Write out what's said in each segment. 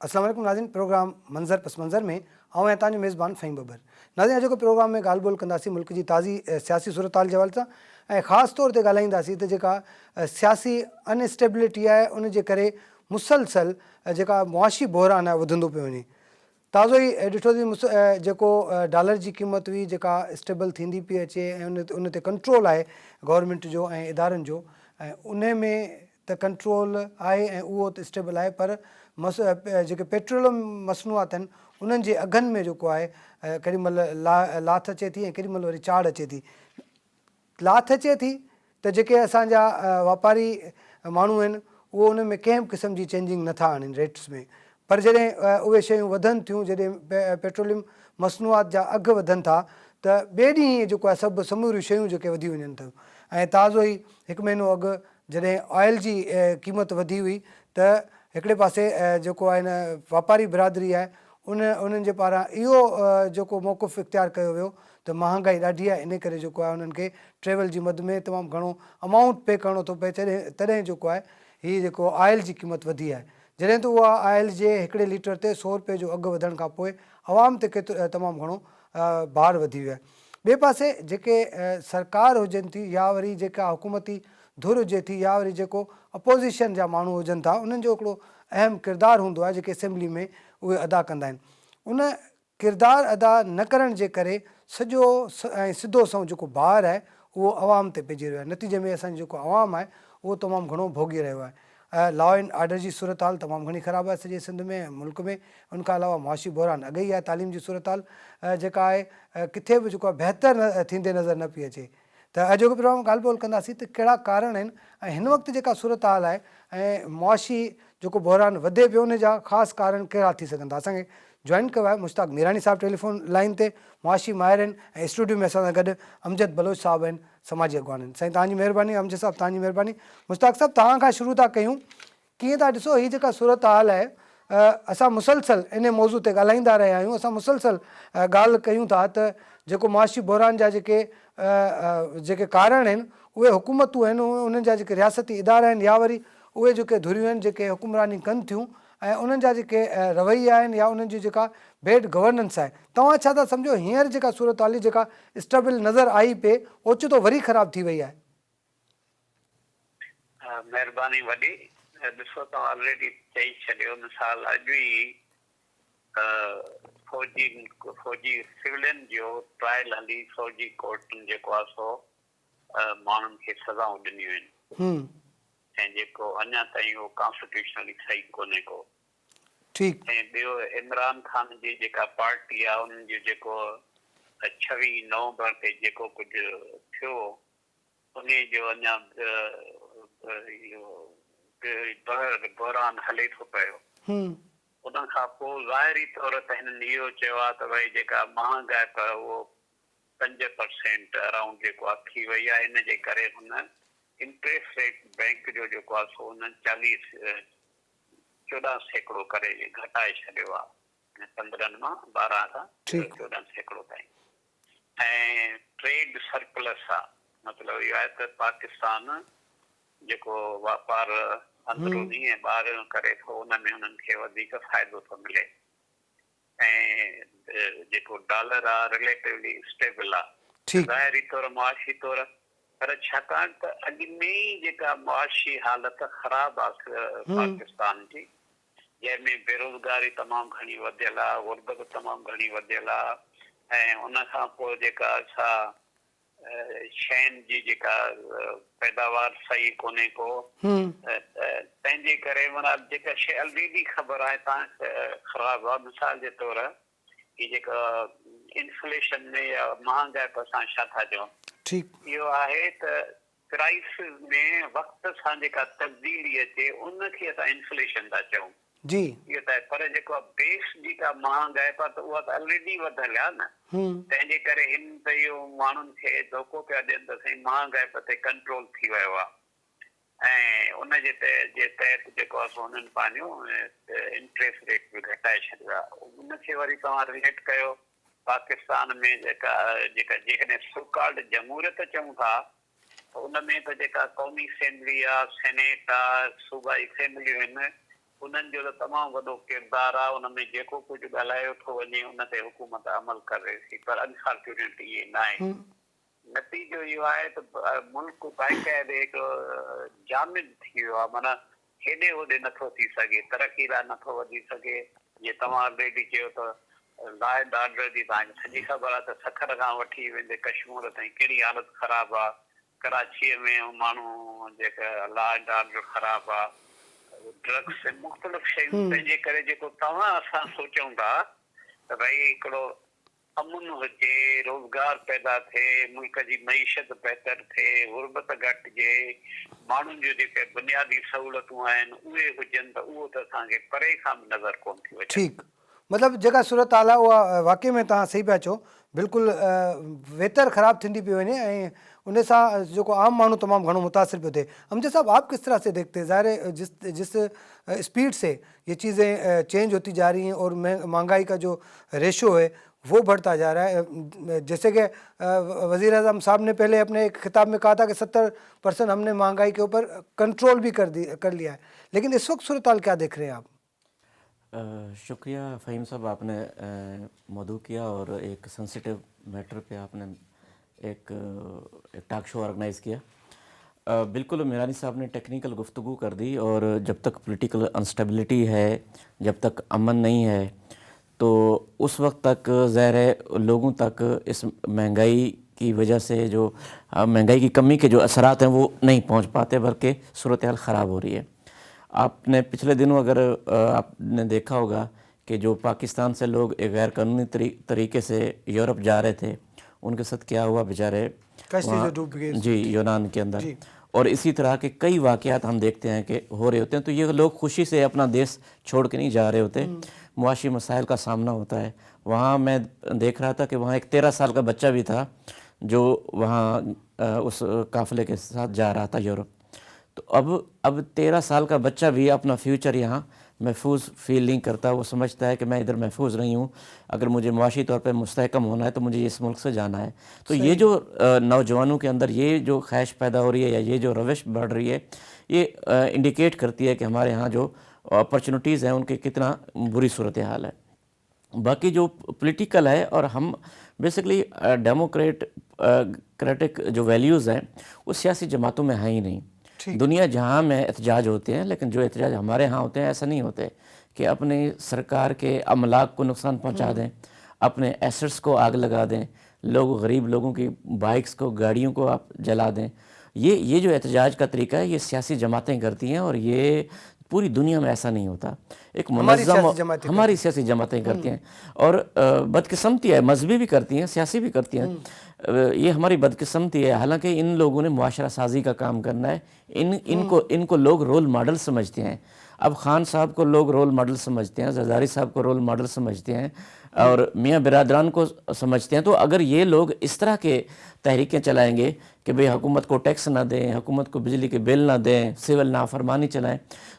अस्सलाम वालेकुम नाज़रीन, प्रोग्राम मंज़र पस मंज़र में आऊं तव्हांजो मेज़बान फ़हीम बबर। नाज़रीन, अॼु प्रोग्राम में ॻाल्हि ॿोल कंदासीं मुल्क जी ताज़ी सियासी सूरत हाल जे हवाले सां ऐं ख़ासि तौर ते ॻाल्हाईंदासीं त जेका सियासी अनस्टेबिलिटी आहे उन जे करे मुसलसल जेका मुआशी बहरान आहे वधंदो पियो वञे। ताज़ो ई ॾिठोसीं जेको डॉलर जी क़ीमत हुई जेका स्टेबल थींदी पई अचे ऐं उन ते कंट्रोल आहे गवर्नमेंट जो ऐं इदारनि जो, ऐं उन में त कंट्रोल आहे ऐं उहो त स्टेबल आहे, पर जेके पेट्रोलियम मसनूआत आहिनि उन्हनि जे अघनि में जेको आहे केॾीमहिल लाथ अचे थी ऐं केॾीमहिल वरी चाढ़ अचे थी। लाथ अचे थी त जेके असांजा वापारी माण्हू आहिनि उहो उन में कंहिं बि क़िस्म जी चेंजिंग नथा आणनि रेट्स में, पर जॾहिं उहे शयूं वधनि थियूं, जॾहिं पेट्रोलियम मसनूआत जा अघु वधनि था त ॿिए ॾींहुं जेको आहे सभु समूरियूं शयूं जेके वधी वञनि थियूं। ऐं ताज़ो ई हिकु महीनो अॻु जॾहिं ऑयल जी क़ीमत वधी हुई त हिकिड़े पासे जेको आहे न वापारी बिरादरी आहे उन्हनि जे पारां इहो जेको मौक़ुफ़ इख़्तियार कयो वियो त महांगाई ॾाढी आहे, इन करे जेको आहे उन्हनि खे ट्रेवल जी मद में तमामु घणो अमाउंट पे करिणो थो पए। तॾहिं जेको आहे हीअ जेको ऑयल जी क़ीमत वधी आहे, जॾहिं त उहा ऑयल जे हिकिड़े लीटर ते 100 रुपए जो अघु वधण खां पोइ आवाम ते तमामु घणो भार वधी वियो आहे। ॿिए पासे जेके सरकार हुजनि थी या वरी जेका हुकूमती धुर हुजे थी या वरी जेको अपोज़िशन जा माण्हू हुजनि था, उन्हनि जो हिकिड़ो अहम किरदारु हूंदो आहे जेके असेंबली में उहे अदा कंदा आहिनि। उन किरदारु अदा न करण जे करे सॼो ऐं सिधो सं जेको भार आहे उहो आवाम ते पइजी रहियो आहे। नतीजे में असांजो जेको आवाम आहे उहो तमामु घणो भोॻे रहियो आहे। लॉ एंड ऑर्डर जी सूरत हाल तमामु घणी ख़राबु आहे सॼे सिंध में मुल्क में। उनखां अलावा मुआशी बहरान अॻई आहे। तालीम जी सूरत हाल जेका आहे किथे बि जेको आहे बहितर थींदे नज़र न पई अचे। त अॼु जो प्रोग्राम ॻाल्हि ॿोल कंदासीं त कहिड़ा कारण आहिनि ऐं हिन वक़्तु जेका सूरत हाल आहे ऐं मुआशी जेको बहरान वधे पियो उन जा ख़ासि कारण कहिड़ा थी सघंदा। असांखे जॉइन कयो आहे मुश्ताक मीरानी साहिबु टेलीफोन लाइन ते, मुआशी माहिर आहिनि, ऐं स्टूडियो में असां सां गॾु अमजद बलोच साहिबु आहिनि, समाजी अॻवान आहिनि। साईं तव्हांजी महिरबानी, अमजद साहिबु तव्हांजी महिरबानी। मुश्ताक साहिबु तव्हां खां शुरू था कयूं, कीअं था ॾिसो हीअ जेका सूरत हाल आहे, असां मुसलसल इन मौज़ू ते ॻाल्हाईंदा रहिया आहियूं, असां मुसलसल ॻाल्हि कयूं था त जेको मुआशी बहरान जा जेके कारण आहिनि उहे हुकूमतूं आहिनि, उन्हनि जा जेके रियासती इदारा आहिनि या वरी उहे जेके धुरियूं आहिनि जेके हुकुमरानी कनि थियूं ऐं उन्हनि जा जेके रवैया आहिनि या उन्हनि जी जेका बेड गवर्नेंस आहे। तव्हां छा था सम्झो हींअर जेका सूरत हाल जेका स्टेबल नज़र आई पे ओचितो वरी ख़राबु थी वई आहे? महिरबानी वॾी। ॾिसो तव्हां ऑलरेडी चई छॾियो, मिसाल अॼु ई फौजी सिविलियन जो ट्रायल हली फौजी कोर्टुनि जेको आहे सो माण्हुनि खे सज़ाऊं ॾिनियूं आहिनि ऐं जेको अञा ताईं उहो कॉन्स्टिट्यूशनली सही कोन्हे को। ऐं ॿियो इमरान ख़ान जी जेका पार्टी आहे उन्हनि जो जेको 26 नवंबर ते जेको कुझु थियो उन जो अञा बहरान हले थो पियो। उन खां पोइ ज़ाहिरी तौर ते हिननि इहो चयो आहे त भई जेका महांगाई आहे उहो 5% अराउंड जेको आहे थी वई आहे। इन जे करे हुन इंट्रेस्ट रेट बैंक जो जेको आहे सो हुन 14% करे घटाए छॾियो आहे, 15 मां 12 खां 14% ताईं। ऐं ट्रेड सरप्लस आहे, मतिलबु इहो आहे त पाकिस्तान जेको वापारु अंदरूनी ऐं ॿाहिरियों करे थो उन में उन्हनि खे वधीक फ़ाइदो थो मिले। ऐं जेको डॉलर आहे रिलेटिवली स्टेबल आहे ज़ाहिरी तौर मुआशी तौर, पर छाकाणि त अॻु में ई जेका मुआशी हालत ख़राबु आहे पाकिस्तान जी, जंहिंमें बेरोज़गारी तमामु घणी वधियल आहे, गुर्बत तमामु घणी वधियल आहे, ऐं उन खां पोइ जेका असां शयुनि जी जेका पैदावार सही कोन्हे को, तंहिंजे करे माना जेका शइ ऑलरेडी ख़बर आहे तव्हांखे ख़राबु आहे। मिसाल जे तौर ही जेका इन्फ्लेशन में या महांगाई असां छा था चऊं, इहो आहे त प्राइस में वक़्त सां जेका तब्दीली अचे उनखे असां इन्फ्लेशन था चऊं। इहो त पर जेको बेस जेका महांगाई आहे त उहा त ऑलरेडी वधियल आहे न। तंहिंजे करे हिन त इहो माण्हुनि खे धोखो पिया ॾियनि त साईं महांगाई ते कंट्रोल थी वियो आहे ऐं उनजे तहत जेको आहे सो हुननि पंहिंजो इंट्रेस्ट रेट बि घटाए छॾियो आहे। उनखे वरी तव्हां रिलेट कयो पाकिस्तान में जेका जेकॾहिं सोकॉल्ड जमहूरियत चऊं था उन में त जेका क़ौमी असेंबली आहे, सेनेट आहे, सूबाई असेंबलियूं आहिनि, उन्हनि जो त तमामु वॾो किरदारु आहे। उन में जेको कुझु ॻाल्हायो थो वञे उन ते हुकूमत अमल करे थी, पर अनफॉर्चुनेटली इहे न आहे। नतीजो इहो आहे त मुल्क बाक़ाइदे हिकिड़ो जामिद थी वियो आहे, माना हेॾे होॾे नथो थी सघे, तरक़ी लाइ नथो वधी सघे। जीअं तव्हां ऑलरेडी चयो त लॉ एंड ऑर्डर जी तव्हांखे सॼी ख़बर आहे त सखर खां वठी वेंदे कश्मीर ताईं कहिड़ी हालत ख़राबु आहे। कराचीअ में माण्हू जेका लॉ एंड ऑर्डर ख़राबु आहे, ड्रग्स मुख़्तलिफ़ शयूं, तंहिंजे करे जेको तव्हां असां सोचूं था त भई हिकिड़ो अमुन हुजे, रोज़गार पैदा थिए, मुल्क जी मईशत बहितर थिए, गुरबत घटिजे, माण्हुनि जो जेके बुनियादी सहूलियतूं आहिनि उहे हुजनि, त उहो त असांखे परे खां बि नज़र कोन थी अचे। ठीकु, मतिलबु जेका सूरत हाल आहे उहा वाक़ई में तव्हां सही पिया चओ, बिल्कुलु वेतर ख़राब थींदी पई वञे ऐं उन सां जेको आम माण्हू तमामु घणो मुतासिर पियो थिए। अमजद साहब, आप किस तरह से देखते हैं? ज़ाहिर है जिस स्पीड से ये चीज़ें चेंज होती जा रही हैं और महंगाई का जो रेशो है वो बढ़ता जा रहा है, जैसे कि वज़ीर आज़म साहब ने पहले अपने एक खिताब में कहा था कि 70% हमने महंगाई के ऊपर कंट्रोल भी कर लिया है, लेकिन इस वक्त सूरत हाल क्या देख रहे हैं आप? शुक्रिया फ़हीम साहब, आपने मौजू किया और एक सेंसिटिव मैटर पे आपने एक टॉक शो ऑर्गेनाइज़ किया। बिल्कुल मीरानी साहब ने टेक्निकल गुफ्तगू कर दी, और जब तक पॉलिटिकल अनस्टेबिलिटी है, जब तक अमन नहीं है, तो उस वक्त तक ज़ाहिर है लोगों तक इस महंगाई की वजह से जो महंगाई की कमी के जो असरात हैं वो नहीं पहुंच पाते, बल्कि सूरत हाल ख़राब हो रही है। आपने पिछले दिनों अगर आपने देखा होगा कि जो पाकिस्तान से लोग एक गैर कानूनी तरीके से यूरोप जा रहे थे, उनके साथ क्या हुआ बेचारे, जी, यूनान के अंदर। और इसी तरह के कई वाक़यात हम देखते हैं कि हो रहे होते हैं। तो ये लोग खुशी से अपना देश छोड़ के नहीं जा रहे होते, मुआशी मसाइल का सामना होता है। वहाँ मैं देख रहा था कि वहाँ एक 13 साल का बच्चा भी था जो वहाँ उस काफ़िले के साथ जा रहा था यूरोप। तो अब 13 साल का बच्चा भी अपना फ्यूचर यहाँ महफूज फील नहीं करता। वो समझता है कि मैं इधर महफूज नहीं हूँ, अगर मुझे मुआशी तौर पे मुस्तहकम होना है तो मुझे इस मुल्क से जाना है। तो ये जो नौजवानों के अंदर ये जो ख्वाहिश पैदा हो रही है या ये जो रविश बढ़ रही है, ये इंडिकेट करती है कि हमारे यहाँ जो अपॉर्चुनिटीज़ हैं उनकी कितना बुरी सूरत हाल है। बाकी जो पॉलिटिकल है, और हम बेसिकली डेमोक्रेटिक जो वैल्यूज़ हैं वो सियासी जमातों में हैं ही नहीं। दुनिया जहाँ में एहतजाज होते हैं, लेकिन जो एहतजाज हमारे यहाँ होते हैं ऐसा नहीं होते कि अपनी सरकार के अमलाक को नुकसान पहुँचा दें, अपने एसेट्स को आग लगा दें, गरीब लोगों की बाइक्स को, गाड़ियों को आप जला दें। ये जो एहतजाज का तरीका है ये सियासी जमातें करती हैं, और ये पूरी दुनिया में ऐसा नहीं होता। एक मुनज़्ज़म हमारी सियासी जमातें करती हैं, और बदकिस्मती है, मजहबी भी करती हैं, सियासी भी करती हैं। ये हमारी बदकिस्मती है। हालांकि इन लोगों ने मुआशरा साजी का काम करना है। इनको लोग रोल मॉडल समझते हैं। अब खान साहब को लोग रोल मॉडल समझते हैं, ज़रदारी साहब को रोल मॉडल समझते हैं, और मियाँ बिरादरान को समझते हैं। तो अगर ये लोग इस तरह के तहरीकें चलाएंगे कि भाई हुकूमत को टैक्स ना दें, हुकूमत को बिजली के बिल ना दें, सिविल नाफरमानी चलाएं,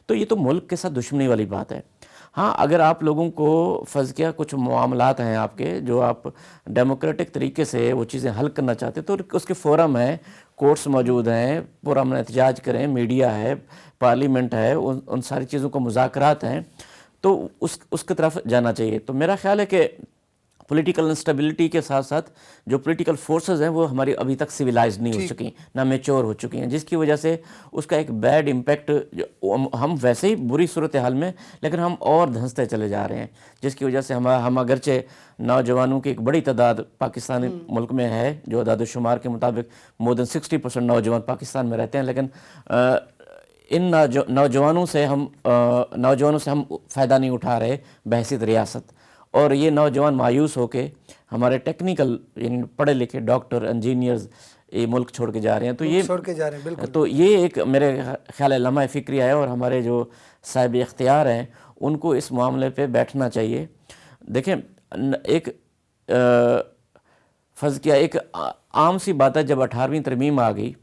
तो ये तो मुल्क के साथ दुश्मनी वाली बात है। हाँ, अगर आप लोगों को फ़र्ज़ किया कुछ मामलात हैं आपके जो आप डेमोक्रेटिक तरीके से वो चीज़ें हल करना चाहते, तो उसके फोरम हैं, कोर्ट्स मौजूद हैं, पुरअमन एहतजाज करें, मीडिया है, पार्लियामेंट है, उन सारी चीज़ों को मुज़ाकरात हैं, तो उसकी तरफ जाना चाहिए। तो मेरा ख्याल है कि पॉलिटिकल इंस्टेबिलिटी के साथ साथ जो पॉलिटिकल फोर्सेस हैं वो हमारी अभी तक सिविलाइज्ड नहीं हो चुकी, ना मैच्योर हो चुकी हैं, जिसकी वजह से उसका एक बैड इम्पैक्ट, हम वैसे ही बुरी सूरत हाल में, लेकिन हम और धंसते चले जा रहे हैं, जिसकी वजह से हम अगरचे नौजवानों की एक बड़ी तादाद पाकिस्तानी मुल्क में है, जो अदाद-ओ-शुमार के मुताबिक मोर देन 60% नौजवान पाकिस्तान में रहते हैं, लेकिन इन नौजवानों से हम फ़ायदा नहीं उठा रहे बहसीत रियासत। और ये नौजवान मायूस होके हमारे टेक्निकल यानी पढ़े लिखे डॉक्टर, इंजीनियर्स ये मुल्क छोड़ के जा रहे हैं। तो ये छोड़ के जा रहे हैं, बिल्कुल। तो ये एक मेरे ख्याल है लम्हा फ़िक्रिया है, और हमारे जो साहिब इख्तियार हैं उनको इस मामले पे बैठना चाहिए। देखें, एक फ़र्ज़ किया, एक आम सी बात है, जब 18वीं तरमीम आ गई,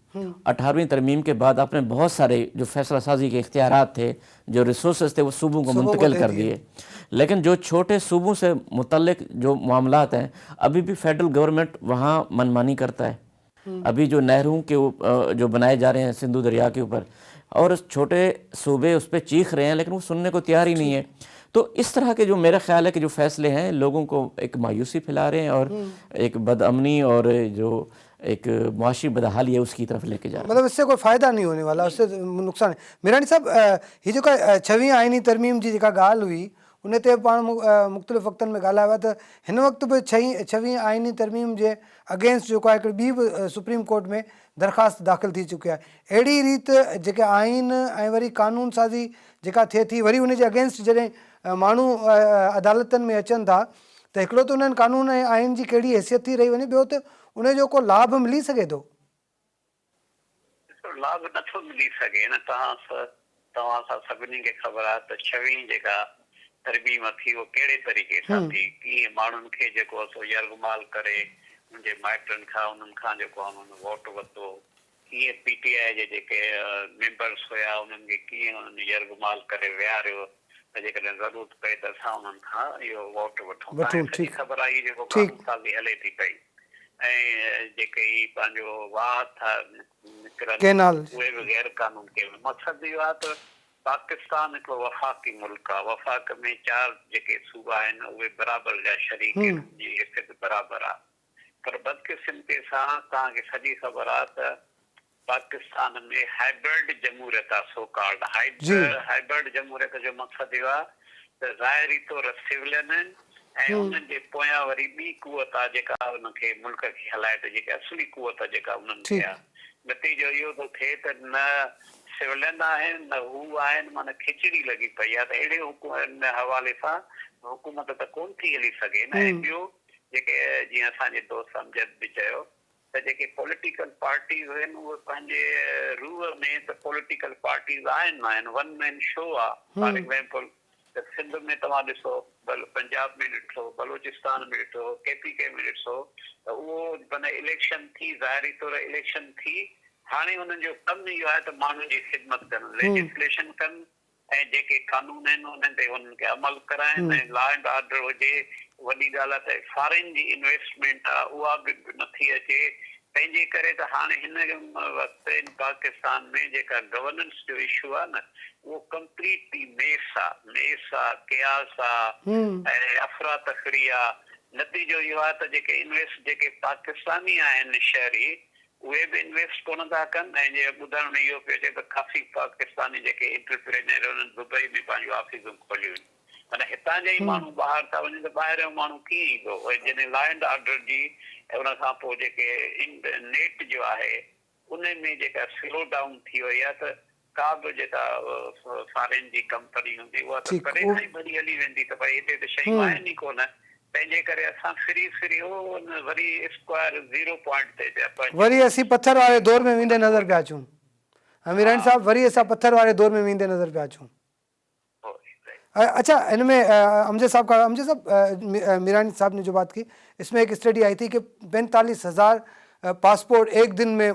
18वीं तरमीम के बाद आपने बहुत सारे जो फैसला साजी के इख्तियारात थे, जो रिसोर्सेज थे, वो सूबों को मुंतकिल कर दिए। लेकिन जो छोटे सूबों से मुतल्लिक जो मामलात हैं, अभी भी फेडरल गवर्नमेंट वहाँ मनमानी करता है। अभी जो नहरों के जो बनाए जा रहे हैं सिंधु दरिया के ऊपर, اور چھوٹے صوبے اس پہ چیخ رہے ہیں لیکن وہ سننے کو تیار ہی نہیں ہے. تو اس طرح کے جو میرا خیال ہے کہ جو فیصلے ہیں لوگوں کو ایک مایوسی پھیلا رہے ہیں اور ایک بد امنی اور جو ایک معاشی بدحالی ہے اس کی طرف لے کے جا رہے ہیں. مطلب اس سے کوئی فائدہ نہیں ہونے والا, اس سے نقصان ہے. میرانی صاحب, یہ جو 6वीं आइनी तरमीम जी जेका ॻाल्हि हुई उन ते पाण मुख़्तलिफ़ वक़्तनि में ॻाल्हायो आहे, त हिन वक़्तु बि 6वीं आइनी तरमीम जे अगेंस्ट जेको आहे हिकिड़ी ॿी बि सुप्रीम कोर्ट में दरख़्वास्त दाख़िल थी चुकी आहे. अहिड़ी रीति जेके आइन ऐं वरी कानून साज़ी जेका थिए थी, वरी उन जे अगेंस्ट जॾहिं माण्हू अदालतनि में अचनि था त हिकिड़ो त उन्हनि कानून ऐं आइन जी कहिड़ी हैसियत थी रही वञे, ॿियो त उन जो को लाभ मिली सघे थो? लाभ नथो मिली सघे न. तव्हां सां सभिनी खे ख़बर आहे त 6वीं जेका तरमीम थी उहो कहिड़े तरीक़े सां थी, कीअं माण्हुनि खे जेको सो यरगमाल करे मुंहिंजे माइटनि खां उन्हनि खां जेको आहे उन्हनि वोट वरितो, कीअं PTI जे जेके मेंबर्स हुया उन्हनि खे कीअं उन्हनि यरगमाल करे विहारियो त जेकॾहिं ज़रूरत पए त असां उन्हनि खां इहो वोट वठूं. सॼी ख़बर आहे जेको कानून साज़ी हले थी पई ऐं जेके ई पंहिंजो वाह था निकिरनि उहे बि गैर कानून के. मक़सदु इहो आहे त पाकिस्तान हिकिड़ो वफ़ाक़ी मुल्क आहे. वफ़ाक़ में 4 जेके सूबा आहिनि उहे बराबरि जा शरीक आहिनि, उनजी हैसियत बराबरि आहे. पर बदकिस्मती सां तव्हांखे सॼी ख़बर आहे त पाकिस्तान में हाइब्रिड जमहूरियत आहे. सो कॉल्ड हाइब्रिड जमहूरियत जो मक़सदु इहो आहे त ज़ाहिरी तौर सिविलियन आहिनि ऐं उन्हनि जे पोयां वरी ॿी कुवत आहे जेका उनखे मुल्क खे हलाए त जेके असली कुवत जेका उन्हनि खे आहे. नतीजो इहो थो थिए त न सिविलियन आहिनि न हू आहिनि, माना खिचड़ी लॻी पई आहे. त अहिड़े हवाले सां हुकूमत त कोन थी हली सघे न. ऐं ॿियो जेके जीअं असांजे दोस्त अमजद बि चयो त जेके पॉलिटिकल पार्टीज़ आहिनि उहे पंहिंजे रूह में त पॉलिटिकल पार्टीज़ आहिनि वन मैन शो आहे. फॉर एग्जाम्पल त सिंध में तव्हां ॾिसो, पंजाब में ॾिठो, बलूचिस्तान में ॾिठो, KPK में ॾिसो त उहो माना इलेक्शन थी, ज़ाहिरी तौर इलेक्शन थी. हाणे हुननि जो कमु इहो आहे त माण्हुनि जी ख़िदमत कनि, लेजिस्लेशन कनि ऐं जेके कानून आहिनि उन्हनि ते उन्हनि खे अमल कराइनि ऐं लॉ एंड ऑर्डर हुजे. वॾी ॻाल्हि आहे त फॉरेन जी इन्वेस्टमेंट आहे उहा बि नथी अचे. तंहिंजे करे त हाणे हिन वक़्तु पाकिस्तान में जेका गवर्नेंस जो इशू आहे न उहो कंप्लीटली मेस आहे, कयास आहे ऐं अफरा तफरी आहे. नतीजो इहो आहे त जेके पाकिस्तानी आहिनि शहरी उहे बि इन्वेस्ट कोन था कनि. ऐं ॿुधण में इहो पियो अचे त काफ़ी पाकिस्तानी जेके एंटरप्रेन्योर उन्हनि दुबई में पंहिंजूं ऑफिसूं खोलियूं आहिनि. माना हितां जा ई माण्हू ॿाहिरि था वञनि त ॿाहिरि जो माण्हू कीअं ईंदो? जॾहिं लॉ एंड ऑर्डर जी ऐं उन खां पोइ जेके नेट जो आहे उन में जेका स्लो डाउन थी वई आहे त का बि जेका फॉरेन जी कंपनी हूंदी उहा त करे खां ई भॼी हली वेंदी त भई हिते त शयूं आहिनि ई कोन. तंहिंजे करे असां फ्री वरी स्क्वायर 0 पॉइंट ते पिया पहुचूं. वरी असीं पत्थर वारे दौर में वेंदे नज़र पिया अचूं. मीरानी साहब, वरी असां पत्थर वारे दौर में वेंदे नज़र पिया अचूं. अच्छा, इनमें अमजद साहब मीरानी साहब ने जो बात की, इसमें एक स्टडी आई थी कि 45,000 पासपोर्ट एक दिन में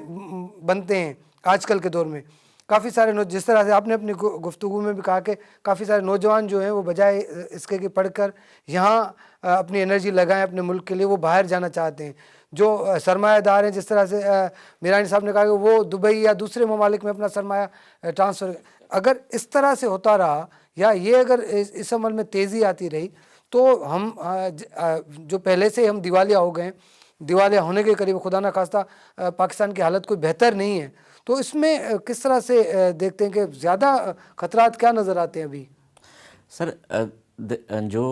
बनते हैं आजकल के दौर में. काफ़ी सारे जिस तरह से आपने अपनी गुफ्तगू में भी कहा कि काफ़ी सारे नौजवान जो हैं वो बजाय इसके कि पढ़कर यहाँ अपनी एनर्जी लगाएं अपने मुल्क के लिए, वो बाहर जाना चाहते हैं. जो सरमायादार हैं, जिस तरह से मीरानी साहब ने कहा कि वो दुबई या दूसरे ममालिक में अपना सरमाया ट्रांसफ़र, अगर इस तरह से होता रहा या ये अगर इस अमल में तेज़ी आती रही तो हम जो पहले से हम दिवालिया हो गए, दिवालिया होने के करीब, खुदा न खास्ता पाकिस्तान की हालत कोई बेहतर नहीं है. तो इसमें किस तरह से देखते हैं कि ज़्यादा ख़तरात क्या नज़र आते हैं अभी? सर, जो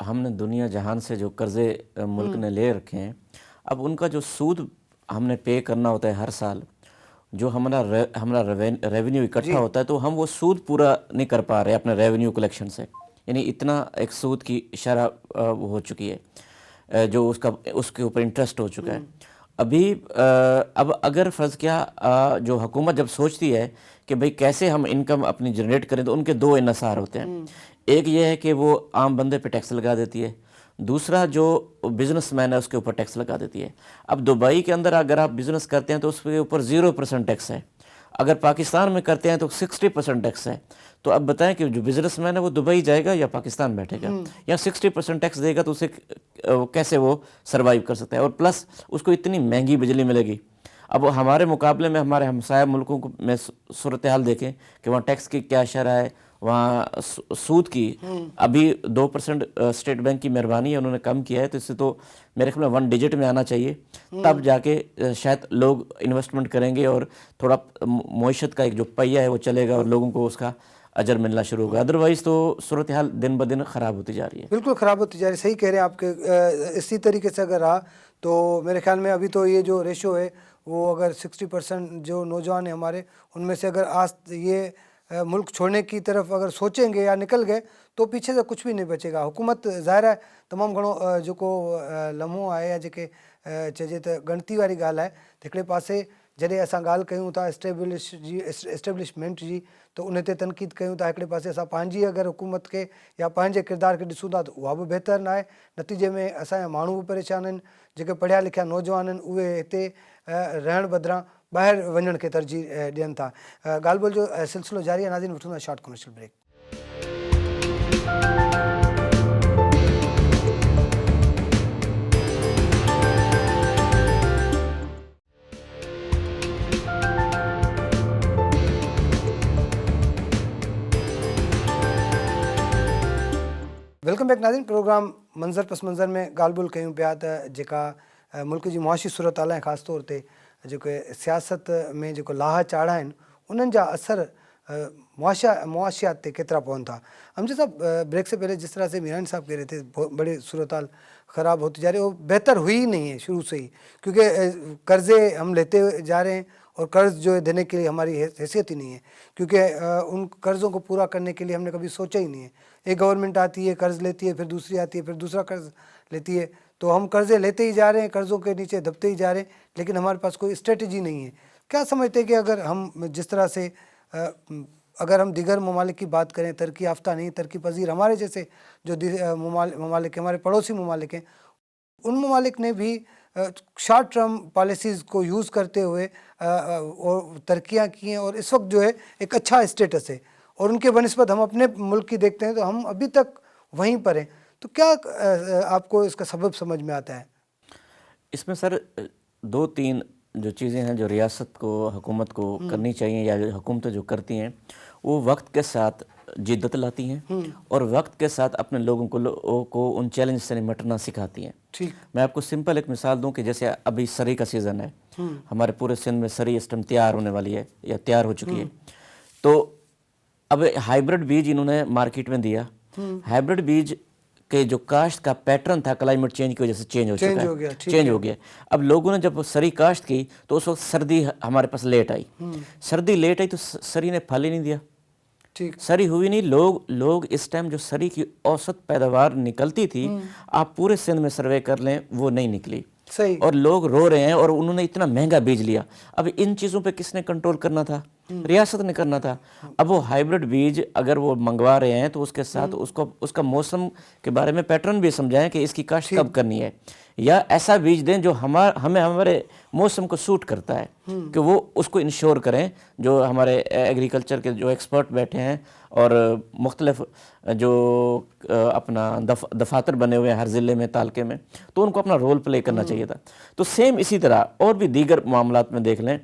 हमने दुनिया जहान से जो कर्ज़े मुल्क ने ले रखे हैं, अब उनका जो सूद हमने पे करना होता है हर साल, जो हमारा रेवेन्यू इकट्ठा होता है, तो हम वो सूद पूरा नहीं कर पा रहे अपने रेवेन्यू कलेक्शन से. यानी इतना एक सूद की शरह हो चुकी है, जो उसके ऊपर इंटरेस्ट हो चुका है. अभी अब अगर फ़र्ज़ क्या जो हुकूमत जब सोचती है कि भाई कैसे हम इनकम अपनी जनरेट करें, तो उनके 2 इन्हसार होते हैं. एक ये है कि वो आम बंदे पे टैक्स लगा देती है, दूसरा जो बिज़नेसमैन है उसके ऊपर टैक्स लगा देती है. अब दुबई के अंदर अगर आप बिज़नेस करते हैं तो उसके ऊपर 0% टैक्स है. अगर पाकिस्तान में करते हैं तो 60% टैक्स है. तो अब बताएं कि जो बिज़नेसमैन है वो दुबई जाएगा या पाकिस्तान बैठेगा, या 60% टैक्स देगा तो उसे कैसे वो सर्वाइव कर सकता है. और प्लस उसको इतनी महंगी बिजली मिलेगी. اب ہمارے مقابلے میں ہمارے ہمسایہ ملکوں کو میں صورتحال دیکھیں کہ وہاں ٹیکس کی کیا شرح ہے، وہاں سود کی ابھی 2% اسٹیٹ بینک کی مہربانی ہے، انہوں نے کم کیا ہے، تو اس سے تو میرے خیال میں 1 ڈیجٹ میں آنا چاہیے، تب جا کے شاید لوگ انویسٹمنٹ کریں گے اور تھوڑا معیشت کا ایک جو پہیہ ہے وہ چلے گا اور لوگوں کو اس کا اجر ملنا شروع ہوگا، ادروائز تو صورتحال دن بدن خراب ہوتی جا رہی ہے۔ بالکل خراب ہوتی جا رہی ہے، صحیح کہہ رہے ہیں آپ کے، اسی طریقے سے اگر رہا تو میرے خیال میں ابھی تو یہ جو ریشو ہے وہ اگر 60% جو نوجوان ہیں ہمارے، ان میں سے اگر آج یہ ملک چھوڑنے کی طرف اگر سوچیں گے یا نکل گئے تو پیچھے سے کچھ بھی نہیں بچے گا۔ حکومت ظاہر ہے تمام گھणो जेको लम्हो आहे या जेके चइजे त गणती वारी ॻाल्हि आहे, त हिकिड़े पासे जॾहिं असां ॻाल्हि कयूं था एस्टेब्लिशमेंट जी त उन ते तनक़ीद कयूं था, हिकिड़े पासे असां पंहिंजी अगरि हुकूमत खे या पंहिंजे किरदार खे ॾिसूं था त उहा बि बहितर न आहे। नतीजे में असांजा माण्हू बि परेशान आहिनि, जेके पढ़िया लिखिया नौजवान आहिनि उहे हिते रहण बदिरां ॿाहिरि वञण खे तरजीह ॾियनि था। ॻाल्हि ॿोल जो सिलसिलो जारी आहे। नाज़रीन वठूं था short commercial break. Welcome back नाज़रीन, प्रोग्राम मंज़र पस मंज़र में ॻाल्हि ॿोल कयूं पिया त जेका मुल्क जी मुआशी सूरत हाल ऐं ख़ासि तौर ते जेके सियासत में जेको लाहा चाढ़ा आहिनि उन्हनि जा असर मुआशियात पे कितना पहुँच था। हमजा साहब, ब्रेक से पहले जिस तरह से मीरान साहब कह रहे थे बड़ी सूरत हाल ख़राब होती जा रही है, वो बेहतर हुई ही नहीं है शुरू से ही, क्योंकि कर्ज़े हम लेते जा रहे हैं और कर्ज़ जो है देने के लिए हमारी हैसियत ही नहीं है, क्योंकि उन कर्ज़ों को पूरा करने के लिए हमने कभी सोचा ही नहीं है। एक गवर्नमेंट आती है, कर्ज़ लेती है, फिर दूसरी आती है, फिर दूसरा कर्ज़ लेती है, तो हम कर्ज़े लेते ही जा रहे हैं, कर्ज़ों के नीचे दबते ही जा रहे हैं, लेकिन हमारे पास कोई स्ट्रेटजी नहीं है। क्या समझते हैं कि अगर हम जिस तरह से अगर हम दीगर ममालिक की बात करें, तरक्की याफ्ता नहीं, तरक्की पजीर हमारे जैसे जो ममालिक हमारे पड़ोसी ममालिक हैं, उन ममालिक ने भी शॉर्ट टर्म पॉलिसीज़ को यूज़ करते हुए और तरक्कियाँ की हैं और इस वक्त जो है एक अच्छा स्टेटस है, और उनके बनस्बत हम अपने मुल्क की देखते हैं तो हम अभी तक वहीं पर हैं। तो क्या आपको इसका सबब समझ में आता है? इसमें सर 2-3 जो चीज़ें हैं जो रियासत को, हुकूमत को करनी चाहिए या जो हुकूमतें जो करती हैं वो वक्त के साथ जिद्दत लाती हैं और वक्त के साथ अपने लोगों को उन चैलेंज से निपटना सिखाती हैं। ठीक, मैं आपको सिंपल एक मिसाल दूं कि जैसे अभी सरी का सीज़न है, हमारे पूरे सिंध में सरी इस टाइम तैयार होने वाली है या तैयार हो चुकी है, तो अब हाइब्रिड बीज इन्होंने मार्केट में दिया। हाइब्रिड बीज कि जो काश्त का पैटर्न था क्लाइमेट चेंज की वजह से चेंज हो गया। अब लोगों ने जब सरी काश्त की तो उस वक्त सर्दी हमारे पास लेट आई, सर्दी लेट आई तो सरी ने फल ही नहीं दिया, ठीक, सरी हुई नहीं। लोग इस टाइम जो सरी की औसत पैदावार निकलती थी, आप पूरे सिंध में सर्वे कर लें, वो नहीं निकली, सही, और लोग रो रहे हैं और उन्होंने इतना महंगा बीज लिया। अब इन चीज़ों पे किसने कंट्रोल करना था? रियासत ने करना था। अब वो हाइब्रिड बीज अगर वो मंगवा रहे हैं तो उसके साथ उसका मौसम के बारे में पैटर्न भी समझाएं कि इसकी काश्त कब करनी है, या ऐसा बीज दें जो हमारे मौसम को सूट करता है, कि वो उसको इंश्योर करें। जो हमारे एग्रीकल्चर के जो एक्सपर्ट बैठे हैं और मुख्तलिफ जो अपना दफातर बने हुए हैं हर ज़िले में, तालके में, तो उनको अपना रोल प्ले करना चाहिए था। तो सेम इसी तरह और भी दीगर मामलात में देख लें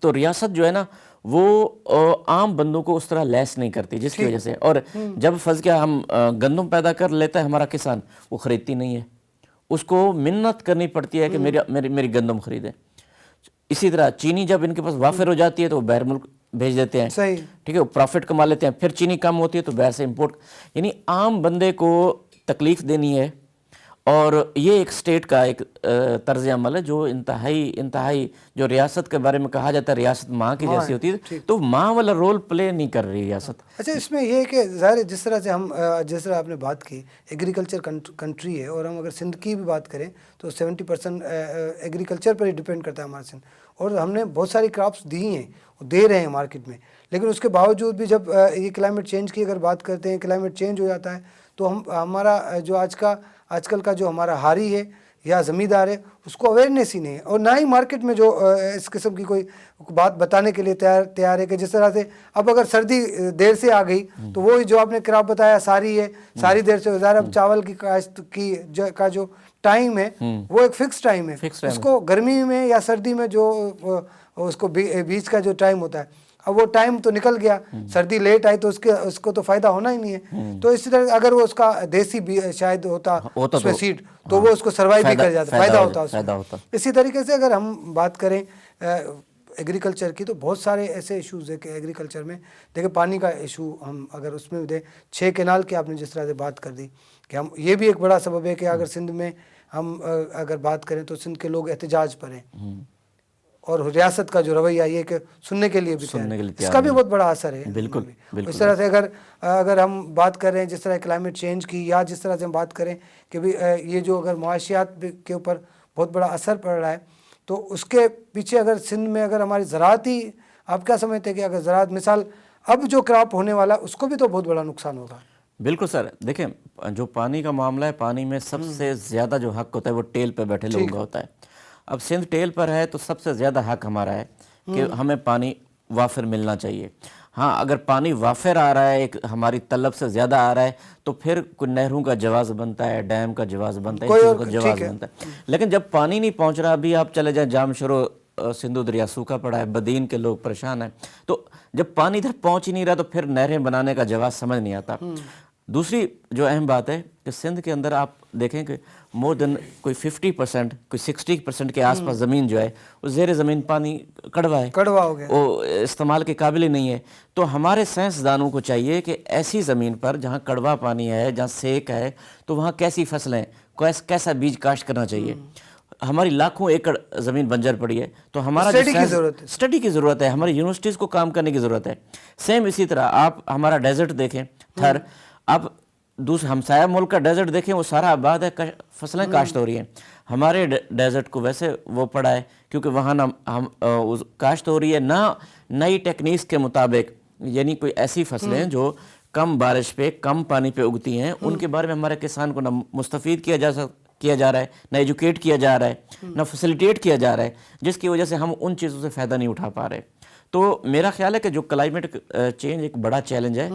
तो रियासत जो है ना वो आम बंदों को उस तरह लेस नहीं करती, जिसकी वजह से, और जब फर्ज क्या हम गंदम पैदा कर लेता है हमारा किसान, वो ख़रीदती नहीं है, उसको मिन्नत करनी पड़ती है कि मेरी गंदम खरीदें। इसी तरह चीनी जब इनके पास वाफिर हो जाती है तो वो बाहर मुल्क भेज देते हैं, सही, ठीक है, वो प्रॉफिट कमा लेते हैं। फिर चीनी कम होती है तो बाहर से इंपोर्ट, यानी आम बंदे को तकलीफ देनी है। और ये एक स्टेट का एक तर्ज अमल है जो इंतहाई जो रियासत के बारे में कहा जाता है रियासत माँ की जैसी होती है, तो माँ वाला रोल प्ले नहीं कर रही रियासत। अच्छा, इसमें ये है कि ज़ाहिर जिस तरह से हम जिस तरह आपने बात की एग्रीकल्चर कंट्री है, और हम अगर सिंध की भी बात करें तो 70% एग्रीकल्चर पर ही डिपेंड करता है हमारा सिंध, और हमने बहुत सारी क्रॉप्स दी हैं, दे रहे हैं मार्केट में, लेकिन उसके बावजूद भी जब ये क्लाइमेट चेंज की अगर बात करते हैं, क्लाइमेट चेंज हो जाता है तो हमारा जो आजकल का जो हमारा हारी है या ज़मींदार है उसको अवेयरनेस ही नहीं है, और ना ही मार्केट में जो इस किस्म की कोई बात बताने के लिए तैयार है कि जिस तरह से अब अगर सर्दी देर से आ गई तो वो जो आपने क्रॉप बताया सारी है, सारी देर से ज़ाहिर अब चावल की काश्त का जो ٹائم ہے وہ ایک فکس ٹائم ہے. Fixed time اس کو گرمی میں یا سردی میں جو اس کو بیچ کا جو ٹائم ہوتا ہے, اب وہ ٹائم تو نکل گیا, سردی لیٹ آئی تو اس کو تو فائدہ ہونا ہی نہیں ہے. تو اسی طرح اگر وہ اس کا دیسی شاید ہوتا اس میں سیڈ تو وہ اس کو سروائیو بھی کر جاتا, فائدہ ہوتا اس میں. اسی طریقے سے اگر ہم بات کریں ایگریکلچر کی, تو بہت سارے ایسے ایشوز ہیں کہ ایگریکلچر میں دیکھیں پانی کا ایشو ہم اگر اس میں دیں 6 کینال کی آپ نے جس طرح سے بات کر دی کہ ہم یہ بھی ایک بڑا سبب ہے کہ اگر سندھ میں ہم اگر بات کریں تو سندھ کے لوگ احتجاج پر ہیں, اور ریاست کا جو رویہ یہ کہ سننے کے لیے بھی تیار ہے, اس کا بھی بہت بڑا اثر ہے. بالکل. اس طرح سے اگر ہم بات کر رہے ہیں جس طرح کلائمیٹ چینج کی, یا جس طرح سے ہم بات کریں کہ بھی یہ جو اگر معاشیات کے اوپر بہت بڑا اثر پڑ رہا ہے, تو اس کے پیچھے اگر سندھ میں اگر ہماری زراعتی, آپ کیا سمجھتے ہیں کہ اگر زراعت مثال اب جو کراپ ہونے والا اس کو بھی تو بہت بڑا نقصان ہوگا؟ بالکل سر, دیکھیں جو پانی کا معاملہ ہے, پانی میں سب سے زیادہ جو حق ہوتا ہے وہ ٹیل پہ بیٹھے لوگوں کا ہوتا ہے. اب سندھ ٹیل پر ہے تو سب سے زیادہ حق ہمارا ہے کہ ہمیں پانی وافر ملنا چاہیے. ہاں اگر پانی وافر آ رہا ہے, ایک ہماری طلب سے زیادہ آ رہا ہے, تو پھر کوئی نہروں کا جواز بنتا ہے, ڈیم کا جواز بنتا ہے, ان چیزوں کا جواز بنتا ہے. لیکن جب پانی نہیں پہنچ رہا, ابھی آپ چلے جائیں جام شروع سندھو دریا سوکھا پڑا ہے, بدین کے لوگ پریشان ہیں, تو جب پانی ادھر پہنچ ہی نہیں رہا تو پھر نہریں بنانے کا جواز سمجھ نہیں آتا. دوسری جو اہم بات ہے کہ سندھ کے اندر آپ دیکھیں کہ مور دین کوئی 50%, کوئی 60% کے آس پاس زمین جو ہے وہ زیر زمین پانی کڑوا ہے, کڑوا ہو گیا, وہ استعمال کے قابل ہی نہیں ہے. تو ہمارے سائنسدانوں کو چاہیے کہ ایسی زمین پر جہاں کڑوا پانی ہے, جہاں سیک ہے, تو وہاں کیسی فصلیں, کیسا بیج کاشت کرنا چاہیے. ہماری لاکھوں ایکڑ زمین بنجر پڑی ہے, تو ہمارا اسٹڈی کی ضرورت ہے, ہماری یونیورسٹیز کو کام کرنے کی ضرورت ہے. سیم اسی طرح آپ ہمارا ڈیزرٹ دیکھیں, تھر, آپ دوسرے ہمسایہ ملک کا ڈیزرٹ دیکھیں, وہ سارا آباد ہے, فصلیں کاشت ہو رہی ہیں. ہمارے ڈیزرٹ کو ویسے وہ پڑا ہے کیونکہ وہاں نہ کاشت ہو رہی ہے, نہ نئی ٹیکنیکس کے مطابق, یعنی کوئی ایسی فصلیں جو کم بارش پہ کم پانی پہ اگتی ہیں, ان کے بارے میں ہمارے کسان کو نہ مستفید کیا جا رہا ہے, نہ ایجوکیٹ کیا جا رہا ہے, نہ فیسیلیٹیٹ کیا جا رہا ہے, جس کی وجہ سے ہم ان چیزوں سے فائدہ نہیں اٹھا پا رہے. تو میرا خیال ہے کہ جو کلائمیٹ چینج ایک بڑا چیلنج ہے,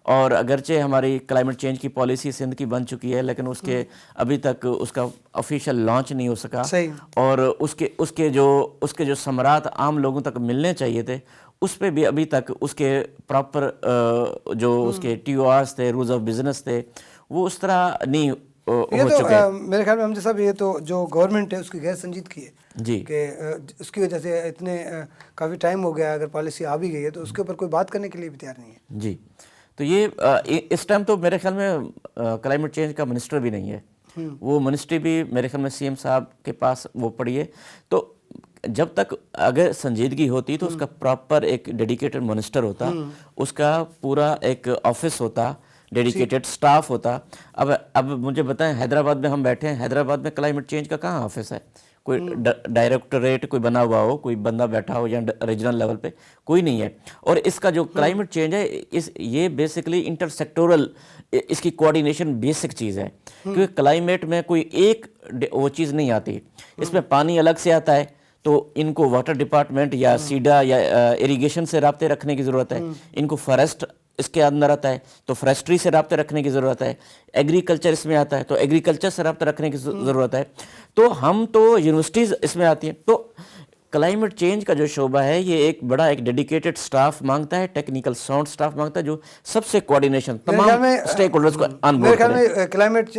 اور اگرچہ ہماری کلائمیٹ چینج کی پالیسی سندھ کی بن چکی ہے, لیکن اس کے ابھی تک اس کا آفیشیل لانچ نہیں ہو سکا, اور اس کے جو ثمرات عام لوگوں تک ملنے چاہیے تھے, اس پہ بھی ابھی تک اس کے پراپر جو اس کے TORs تھے, رولز آف بزنس تھے, وہ اس طرح نہیں یہ تو میرے خیال میں ہم صاحب یہ تو جو گورنمنٹ ہے اس کی غیر سنجیدگی ہے جی, کہ اس کی وجہ سے اتنے کافی ٹائم ہو گیا, اگر پالیسی آ بھی گئی ہے تو اس کے اوپر کوئی بات کرنے کے لیے بھی تیار نہیں ہے. جی, تو یہ اس ٹائم تو میرے خیال میں کلائمیٹ چینج کا منسٹر بھی نہیں ہے, وہ منسٹری بھی میرے خیال میں CM صاحب کے پاس وہ پڑی ہے. تو جب تک اگر سنجیدگی ہوتی تو اس کا پراپر ایک ڈیڈیکیٹڈ منسٹر ہوتا, اس کا پورا ایک آفس ہوتا, ڈیڈیکیٹڈ سٹاف ہوتا. اب مجھے بتائیں, حیدرآباد میں ہم بیٹھے ہیں, حیدرآباد میں کلائمیٹ چینج کا کہاں آفس ہے؟ کوئی ڈائریکٹوریٹ کوئی بنا ہوا ہو, کوئی بندہ بیٹھا ہو, یا ریجنل لیول پہ کوئی نہیں ہے. اور اس کا جو کلائمیٹ چینج ہے, یہ بیسیکلی انٹر سیکٹورل, اس کی کوآرڈینیشن بیسک چیز ہے, کیونکہ کلائمیٹ میں کوئی ایک وہ چیز نہیں آتی. اس میں پانی الگ سے آتا ہے, تو ان کو واٹر ڈپارٹمنٹ یا سیڈا یا اریگیشن سے رابطے رکھنے کی ضرورت ہے. ان کو فارسٹ اس کے اندر آتا ہے, تو فریسٹری سے رابطے رکھنے کی ضرورت ہے. ایگریکلچر اس میں آتا ہے, تو ایگریکلچر سے رابطہ رکھنے کی ضرورت ہے. تو ہم تو یونیورسٹیز اس میں آتی ہیں. تو کلائمیٹ چینج کا جو شعبہ ہے, یہ ایک بڑا ایک ڈیڈیکیٹڈ سٹاف مانگتا ہے, ٹیکنیکل ساؤنڈ سٹاف مانگتا ہے, جو سب سے کوآرڈینیشن تمام اسٹیک ہولڈرز کو آن بورڈ کرے. میرے خیال میں کلائمیٹ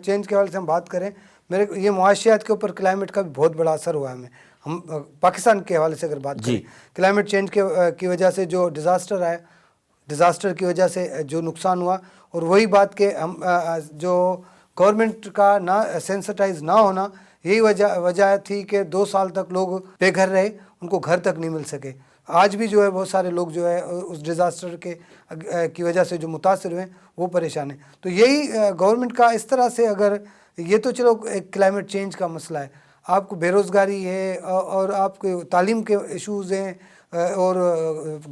چینج کے حوالے سے ہم بات کریں, یہ معاشیات کے اوپر کلائمیٹ کا بھی بہت بڑا اثر ہوا ہے. ہم پاکستان کے حوالے سے اگر بات کریں, کلائمیٹ چینج کی وجہ سے جو ڈیزاسٹر آئے, ڈیزاسٹر کی وجہ سے جو نقصان ہوا, اور وہی بات کہ ہم جو گورنمنٹ کا نہ سینسٹائز نہ ہونا, یہی وجہ تھی کہ 2 سال تک لوگ بے گھر رہے, ان کو گھر تک نہیں مل سکے. آج بھی جو ہے بہت سارے لوگ جو ہے اس ڈیزاسٹر کی وجہ سے جو متاثر ہوئے وہ پریشان ہیں. تو یہی گورنمنٹ کا اس طرح سے, اگر یہ تو چلو ایک کلائمیٹ چینج کا مسئلہ ہے, آپ کو بے روزگاری ہے, اور آپ کے تعلیم کے ایشوز ہیں, اور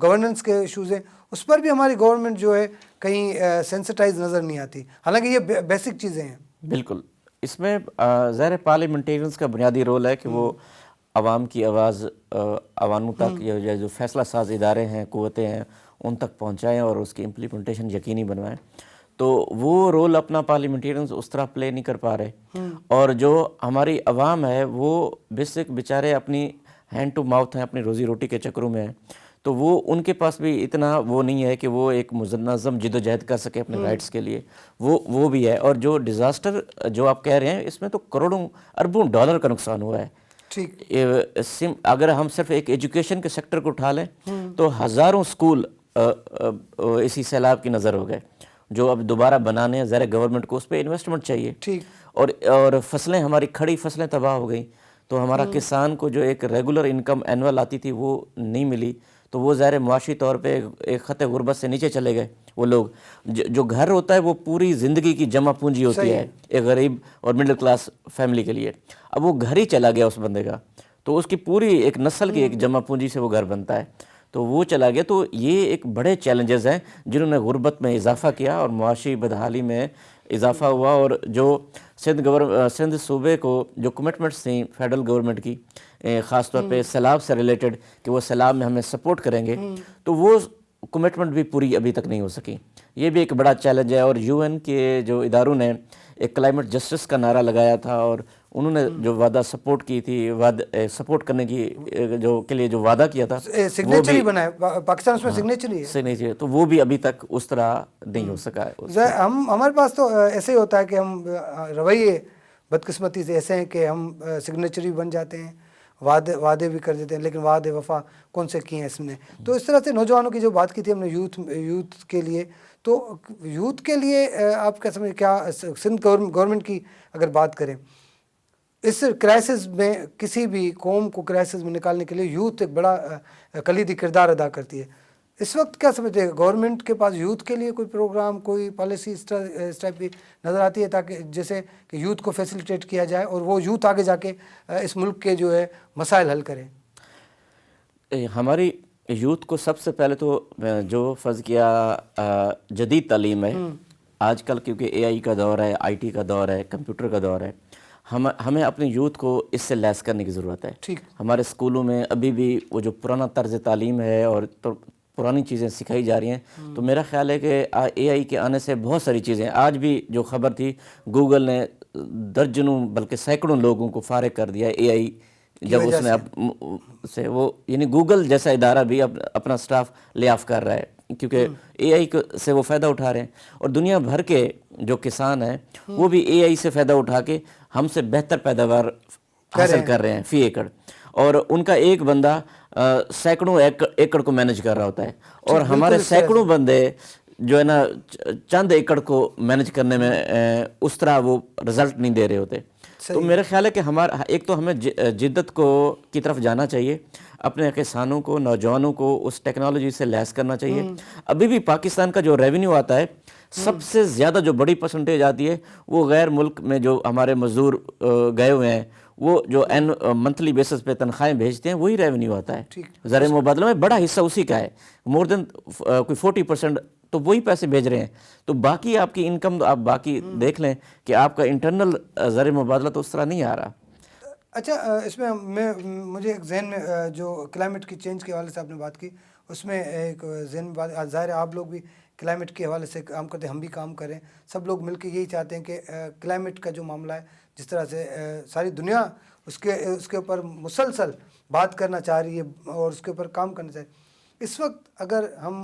گورننس کے ایشوز ہیں, اس پر بھی ہماری گورنمنٹ جو ہے کہیں سینسٹائز نظر نہیں آتی, حالانکہ یہ بیسک چیزیں ہیں. بالکل, اس میں ظاہر پارلیمنٹیرینز کا بنیادی رول ہے کہ وہ عوام کی آواز عواموں تک, یا جو فیصلہ ساز ادارے ہیں, قوتیں ہیں, ان تک پہنچائیں اور اس کی امپلیمنٹیشن یقینی بنوائیں. تو وہ رول اپنا پارلیمنٹیرینز اس طرح پلے نہیں کر پا رہے، اور جو ہماری عوام ہے وہ بیسک بیچارے اپنی ہینڈ ٹو ماؤتھ ہیں، اپنی روزی روٹی کے چکروں میں ہیں، تو وہ ان کے پاس بھی اتنا وہ نہیں ہے کہ وہ ایک منظم جد و جہد کر سکے اپنے رائٹس کے لیے، وہ بھی ہے۔ اور جو ڈیزاسٹر جو آپ کہہ رہے ہیں، اس میں تو کروڑوں اربوں ڈالر کا نقصان ہوا ہے۔ ٹھیک، اگر ہم صرف ایک ایجوکیشن کے سیکٹر کو اٹھا لیں تو ہزاروں سکول اسی سیلاب کی نظر ہو گئے، جو اب دوبارہ بنانے ہیں۔ ظاہر گورنمنٹ کو اس پہ انویسٹمنٹ چاہیے، ٹھیک، اور فصلیں، ہماری کھڑی فصلیں تباہ ہو گئیں، تو ہمارا کسان کو جو ایک ریگولر انکم اینول آتی تھی وہ نہیں ملی، تو وہ ظاہر معاشی طور پہ ایک خط غربت سے نیچے چلے گئے۔ وہ لوگ جو گھر ہوتا ہے وہ پوری زندگی کی جمع پونجی ہوتی ہے ایک غریب اور مڈل کلاس فیملی کے لیے، اب وہ گھر ہی چلا گیا اس بندے کا، تو اس کی پوری ایک نسل کی ایک جمع پونجی سے وہ گھر بنتا ہے، تو وہ چلا گیا۔ تو یہ ایک بڑے چیلنجز ہیں جنہوں نے غربت میں اضافہ کیا اور معاشی بدحالی میں اضافہ ہوا، اور جو سندھ صوبے کو جو کمٹمنٹس تھیں فیڈرل گورنمنٹ کی، خاص طور پہ سیلاب سے ریلیٹڈ کہ وہ سیلاب میں ہمیں سپورٹ کریں گے، تو وہ کمٹمنٹ بھی پوری ابھی تک نہیں ہو سکی۔ یہ بھی ایک بڑا چیلنج ہے۔ اور یو این کے جو اداروں نے ایک کلائمیٹ جسٹس کا نعرہ لگایا تھا، اور انہوں نے جو وعدہ سپورٹ کی تھی، سپورٹ کرنے کی کے لیے جو وعدہ کیا تھا، سگنیچر ہی بنا ہے پاکستان، اس میں سگنیچر ہی ہے، نہیں، تو وہ بھی ابھی تک اس طرح نہیں ہو سکا ہے۔ ہمارے پاس تو ایسے ہی ہوتا ہے کہ ہم رویے بدقسمتی سے ایسے ہیں کہ ہم سگنیچر بھی بن جاتے ہیں، وعدے بھی کر دیتے ہیں، لیکن وعدے وفا کون سے کیے ہیں اس نے۔ تو اس طرح سے نوجوانوں کی جو بات کی تھی ہم نے یوتھ کے لیے، تو یوتھ کے لیے آپ کیا سمجھیں، کیا سندھ گورنمنٹ کی اگر بات کریں، اس کرائسس میں کسی بھی قوم کو کرائسس میں نکالنے کے لیے یوتھ ایک بڑا کلیدی کردار ادا کرتی ہے، اس وقت کیا سمجھتے ہیں گورنمنٹ کے پاس یوتھ کے لیے کوئی پروگرام، کوئی پالیسی اس ٹائپ کی نظر آتی ہے تاکہ جیسے کہ یوتھ کو فیسیلیٹیٹ کیا جائے اور وہ یوتھ آگے جا کے اس ملک کے جو ہے مسائل حل کریں؟ ہماری یوتھ کو سب سے پہلے تو جو فرض کیا جدید تعلیم ہے آج کل، کیونکہ اے آئی کا دور ہے، آئی ٹی کا دور ہے، کمپیوٹر کا دور ہے، ہمیں اپنے یوتھ کو اس سے لیس کرنے کی ضرورت ہے۔ ٹھیک، ہمارے اسکولوں میں ابھی بھی وہ جو پرانا طرز تعلیم ہے اور پرانی چیزیں سکھائی جا رہی ہیں، تو میرا خیال ہے کہ اے آئی کے آنے سے بہت ساری چیزیں، آج بھی جو خبر تھی گوگل نے درجنوں بلکہ سینکڑوں لوگوں کو فارغ کر دیا اے آئی جب اس نے سے وہ، یعنی گوگل جیسا ادارہ بھی اپنا سٹاف لے آف کر رہا ہے کیونکہ اے آئی سے وہ فائدہ اٹھا رہے ہیں، اور دنیا بھر کے جو کسان ہیں وہ بھی اے آئی سے فائدہ اٹھا کے ہم سے بہتر پیداوار حاصل کر رہے ہیں فی ایکڑ، اور ان کا ایک بندہ سینکڑوں ایکڑ کو مینج کر رہا ہوتا ہے، اور ہمارے سینکڑوں بندے جو ہے نا چند ایکڑ کو مینج کرنے میں اس طرح وہ رزلٹ نہیں دے رہے ہوتے۔ تو میرا خیال ہے کہ ایک تو ہمیں جدت کی طرف جانا چاہیے، اپنے کسانوں کو، نوجوانوں کو اس ٹیکنالوجی سے لیس کرنا چاہیے۔ ابھی بھی پاکستان کا جو ریونیو آتا ہے سب سے زیادہ جو بڑی پرسنٹیج آتی ہے وہ غیر ملک میں جو ہمارے مزدور گئے ہوئے ہیں، وہ جو منتھلی بیسس پہ تنخواہیں بھیجتے ہیں، وہی ریونیو آتا ہے۔ زر مبادلہ میں بڑا حصہ اسی کا ہے، مور دین کوئی 40%، تو وہی پیسے بھیج رہے ہیں۔ تو باقی آپ کی انکم آپ باقی دیکھ لیں کہ آپ کا انٹرنل زر مبادلہ تو اس طرح نہیں آ رہا۔ اچھا، اس میں مجھے ایک ذہن میں جو کلائمیٹ کی چینج کے حوالے سے آپ نے بات کی، اس میں ایک ذہن میں بات، ظاہر ہے آپ لوگ بھی کلائمیٹ کے حوالے سے کام کرتے ہیں، ہم بھی کام کریں، سب لوگ مل کے یہی چاہتے ہیں کہ کلائمیٹ کا جو معاملہ ہے، جس طرح سے ساری دنیا اس کے اوپر مسلسل بات کرنا چاہ رہی ہے اور اس کے اوپر کام کرنا چاہ رہی ہے، اس وقت اگر ہم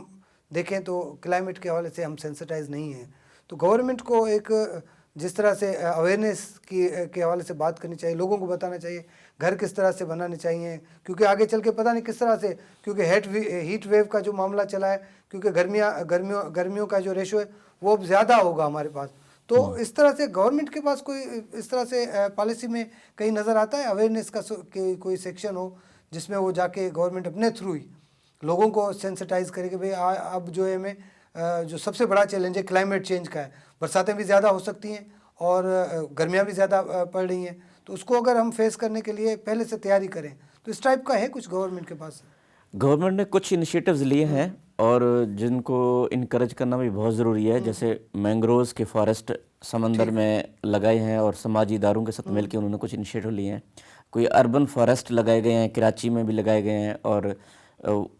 دیکھیں تو کلائمیٹ کے حوالے سے ہم سینسٹائز نہیں ہیں، تو گورنمنٹ کو ایک جس طرح سے اویئرنیس کے حوالے سے بات کرنی چاہیے، لوگوں کو بتانا چاہیے گھر کس طرح سے بنانے چاہیے، کیونکہ آگے چل کے پتہ نہیں کس طرح سے، کیونکہ ہیٹ ویو کا جو معاملہ چلا ہے، کیونکہ گرمیوں کا جو ریشو ہے وہ اب زیادہ ہوگا ہمارے پاس، تو اس طرح سے گورنمنٹ کے پاس کوئی اس طرح سے پالیسی میں کہیں نظر آتا ہے اویئرنیس کا کوئی سیکشن ہو جس میں وہ جا کے گورنمنٹ اپنے تھرو ہی لوگوں کو سینسٹائز کرے کہ بھئی اب جو ہے ہمیں جو سب سے بڑا چیلنج ہے کلائمیٹ چینج کا ہے، برساتیں بھی زیادہ ہو سکتی ہیں اور گرمیاں بھی زیادہ پڑ رہی ہیں، تو اس کو اگر ہم فیس کرنے کے لیے پہلے سے تیاری کریں تو اس ٹائپ کا ہے کچھ گورنمنٹ کے پاس؟ گورنمنٹ نے کچھ انیشیٹوز لیے ہیں اور جن کو انکریج کرنا بھی بہت ضروری ہے، جیسے مینگروز کے فارسٹ سمندر میں لگائے ہیں اور سماجی اداروں کے ساتھ مل کے انہوں نے کچھ انیشیٹو لیے ہیں، کوئی اربن فارسٹ لگائے گئے ہیں، کراچی میں بھی لگائے گئے ہیں، اور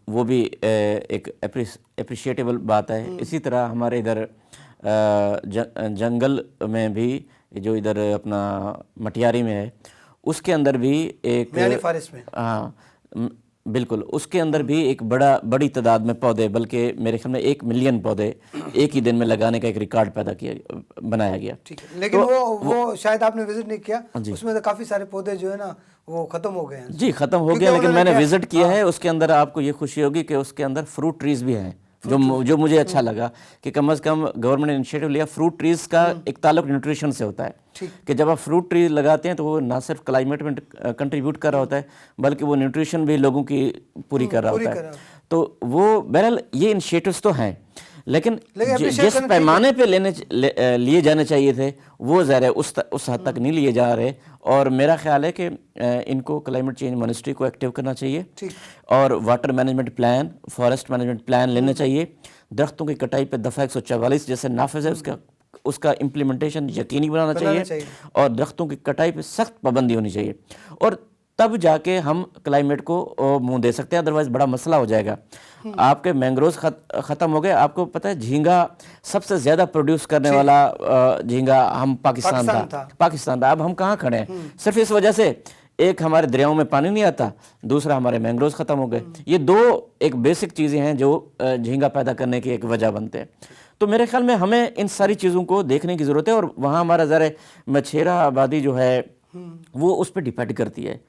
وہ بھی ایک اپریشیٹیبل بات ہے۔ اسی طرح ہمارے ادھر जंगल में भी, जो इधर अपना मटियारी में है, उसके अंदर भी एक मियानी फॉरेस्ट में, हाँ बिल्कुल, उसके अंदर भी एक बड़ी तादाद में पौधे, बल्कि मेरे ख्याल में 1 मिलियन पौधे एक ही दिन में लगाने का एक रिकॉर्ड बनाया गया। ठीक है, लेकिन वो शायद आपने विजिट नहीं किया, उसमें तो काफ़ी सारे पौधे जो है ना वो ख़त्म हो गए हैं। जी ख़त्म हो गया, लेकिन मैंने विजिट किया है, उसके अंदर आपको ये खुशी होगी कि उसके अंदर फ्रूट ट्रीज भी हैं, जो मुझे अच्छा लगा कि कम से कम गवर्नमेंट ने इनिशिएटिव लिया। फ्रूट ट्रीज का एक ताल्लुक न्यूट्रिशन से होता है कि जब आप फ्रूट ट्री लगाते हैं तो वो ना सिर्फ क्लाइमेट में कंट्रीब्यूट कर रहा होता है, बल्कि वो न्यूट्रिशन भी लोगों की पूरी कर रहा होता है। तो वो बहरहाल ये इनिशिएटिव्स तो हैं, लेकिन जिस पैमाने पे लिए जाने चाहिए थे वो ज़रा उस हद तक नहीं लिए जा रहे। और मेरा ख्याल है कि इनको क्लाइमेट चेंज मिनिस्ट्री को एक्टिव करना चाहिए और water management plan, forest management plan लेने चाहिए। दरख्तों की कटाई पे दफ़ा 144 जैसे नाफिज है उसका इम्प्लीमेंटेशन यकीनी बनाना चाहिए और दरख्तों की कटाई पे सख्त पाबंदी होनी चाहिए, और तब जाके हम क्लाइमेट को मुंह दे सकते हैं, अदरवाइज बड़ा मसला हो जाएगा। आपके मैंग्रोव्स ख़त्म हो गए। आपको पता है झींगा सबसे ज़्यादा प्रोड्यूस करने वाला झींगा हम पाकिस्तान था। अब हम कहाँ खड़े हैं? सिर्फ इस वजह से, एक हमारे दरियाओं में पानी नहीं आता, दूसरा हमारे मैंग्रोव्स ख़त्म हो गए। ये दो एक बेसिक चीज़ें हैं जो झींगा पैदा करने की एक वजह बनते हैं। तो मेरे ख्याल में हमें इन सारी चीज़ों को देखने की ज़रूरत है, और वहाँ हमारा ज़रा मछेरा आबादी जो है वो उस पर डिपेंड करती है,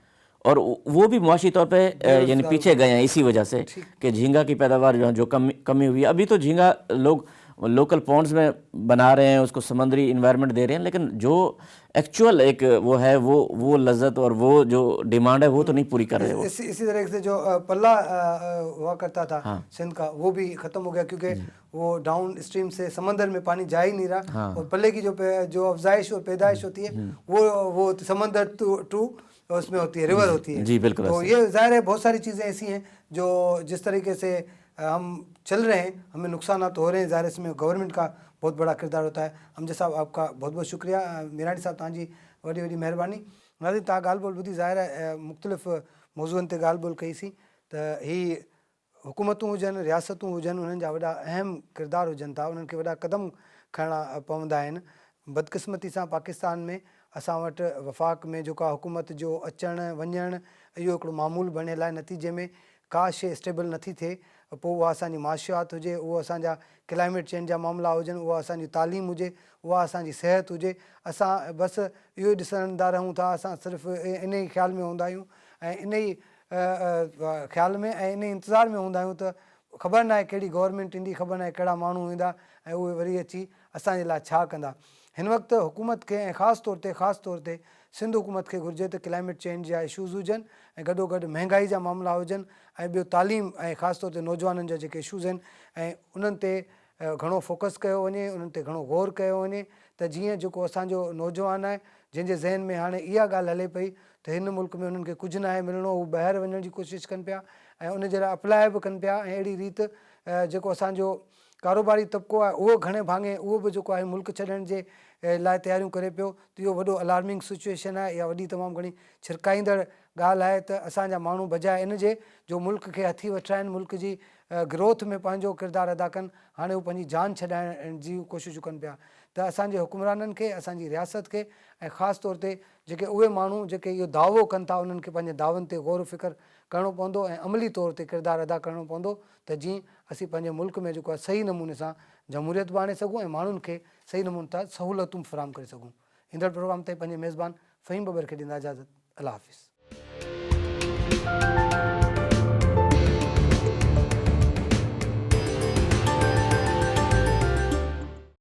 और वो भी मुआशी तौर पे यानी पीछे गए हैं इसी वजह से कि झींगा की पैदावार जो कमी हुई है। अभी तो झींगा लोग लोकल पॉन्ड्स में बना रहे हैं, उसको समंदरी इन्वायरमेंट दे रहे हैं, लेकिन जो एक्चुअल एक वो है वो लज्जत और वो जो डिमांड है वो तो नहीं पूरी कर रहे। इसी तरह से जो पल्ला हुआ करता था सिंध का, वो भी ख़त्म हो गया क्योंकि वो डाउन स्ट्रीम से समंदर में पानी जा ही नहीं रहा। और पल्ले की जो अफजाइश और पैदाइश होती है वो समंदर टू उसमें होती है, रिवर होती है। जी बिल्कुल। तो ये ज़ाहिर है बहुत सारी चीज़ें ऐसी हैं जो जिस तरीके से हम चल रहे हैं, हमें नुकसान तो हो रहे हैं, ज़ाहिर इसमें गवर्नमेंट का बहुत बड़ा किरदार होता है। हमजा साहब आपका बहुत बहुत शुक्रिया। मीरानी साहब तव्हांजी वॾी वॾी महिरबानी। नाज़रीन तव्हां ॻाल्हि ॿोल ॿुधी, ज़ाहिर आहे मुख़्तलिफ़ मौज़ूअनि ते ॻाल्हि ॿोल कईसीं त ही हुकूमतूं हुजनि, रियासतूं हुजनि, उन्हनि जा वॾा अहम किरदार हुजनि था, उन्हनि खे वॾा क़दम खणणा पवंदा आहिनि। बदक़िस्मती सां पाकिस्तान में असां वटि वफ़ाक़ में जेका हुकूमत जो अचणु वञणु इहो हिकिड़ो मामूल बणियल आहे। नतीजे में का शइ स्टेबल नथी थिए, पोइ उहा असांजी माशियात हुजे, उहा असांजा क्लाइमेट चेंज जा मामला हुजनि, उहा असांजी तालीम हुजे, उहा असांजी सिहत हुजे, असां बसि इहो ई ॾिसंदा रहूं था। असां सिर्फ़ु इन ई ख़्याल में हूंदा आहियूं ऐं इन ई ख़्याल में ऐं इन ई इंतज़ार में हूंदा आहियूं त ख़बर न आहे कहिड़ी गवर्नमेंट ईंदी, ख़बर न आहे कहिड़ा माण्हू ईंदा ऐं उहे वरी अची असांजे लाइ छा कंदा। हिन वक़्तु हुकूमत खे ऐं ख़ासि तौर ते सिंध हुकूमत खे घुरिजे त क्लाइमेट चेंज जा इशूज़ हुजनि ऐं गॾोगॾु महांगाई जा मामला हुजनि ऐं ॿियो तालीम ऐं ख़ासि तौर ते नौजवाननि जा जेके इशूज़ आहिनि ऐं उन्हनि ते घणो फोकस कयो वञे, उन्हनि ते घणो गौर कयो वञे त जीअं जेको असांजो नौजवान आहे जंहिंजे ज़हन में हाणे इहा ॻाल्हि हले पई त हिन मुल्क में उन्हनि खे कुझु न आहे मिलणो, हू ॿाहिरि वञण जी कोशिशि कनि पिया ऐं उन जे लाइ अप्लाए बि कनि पिया। ऐं अहिड़ी रीति जेको असांजो कारोबारी तबिको आहे उहो घणे भाङे उहो बि जेको आहे मुल्क छॾण जे लाइ तयारियूं करे पियो। त इहो वॾो अलार्मिंग सिचुएशन आहे, इहा वॾी तमामु घणी छिरकाईंदड़ ॻाल्हि आहे त असांजा माण्हू बजाए इन जे जो मुल्क खे हथी वठाइनि, मुल्क जी ग्रोथ में पंहिंजो किरदारु अदा कनि, हाणे हू पंहिंजी जान छॾाइण जी कोशिशूं कनि पिया। त असांजे हुकुमराननि खे, असांजी रियासत खे ऐं ख़ासि तौर ते जेके उहे माण्हू जेके इहो दावो कनि था उन्हनि खे पंहिंजे दावनि ते गौर फ़िक्र करिणो पवंदो ऐं अमली तौर ते किरदारु अदा करिणो पवंदो त जीअं असीं पंहिंजे मुल्क में जेको आहे सही नमूने सां जमहूरियत बि आणे सघूं ऐं माण्हुनि खे सही नमूने सां सहूलियतूं फ़राहम करे सघूं। ईंदड़ प्रोग्राम ते पंहिंजे मेज़बान फ़हीम बबर खे ॾींदा इजाज़त। अल्लाह हाफ़िज़।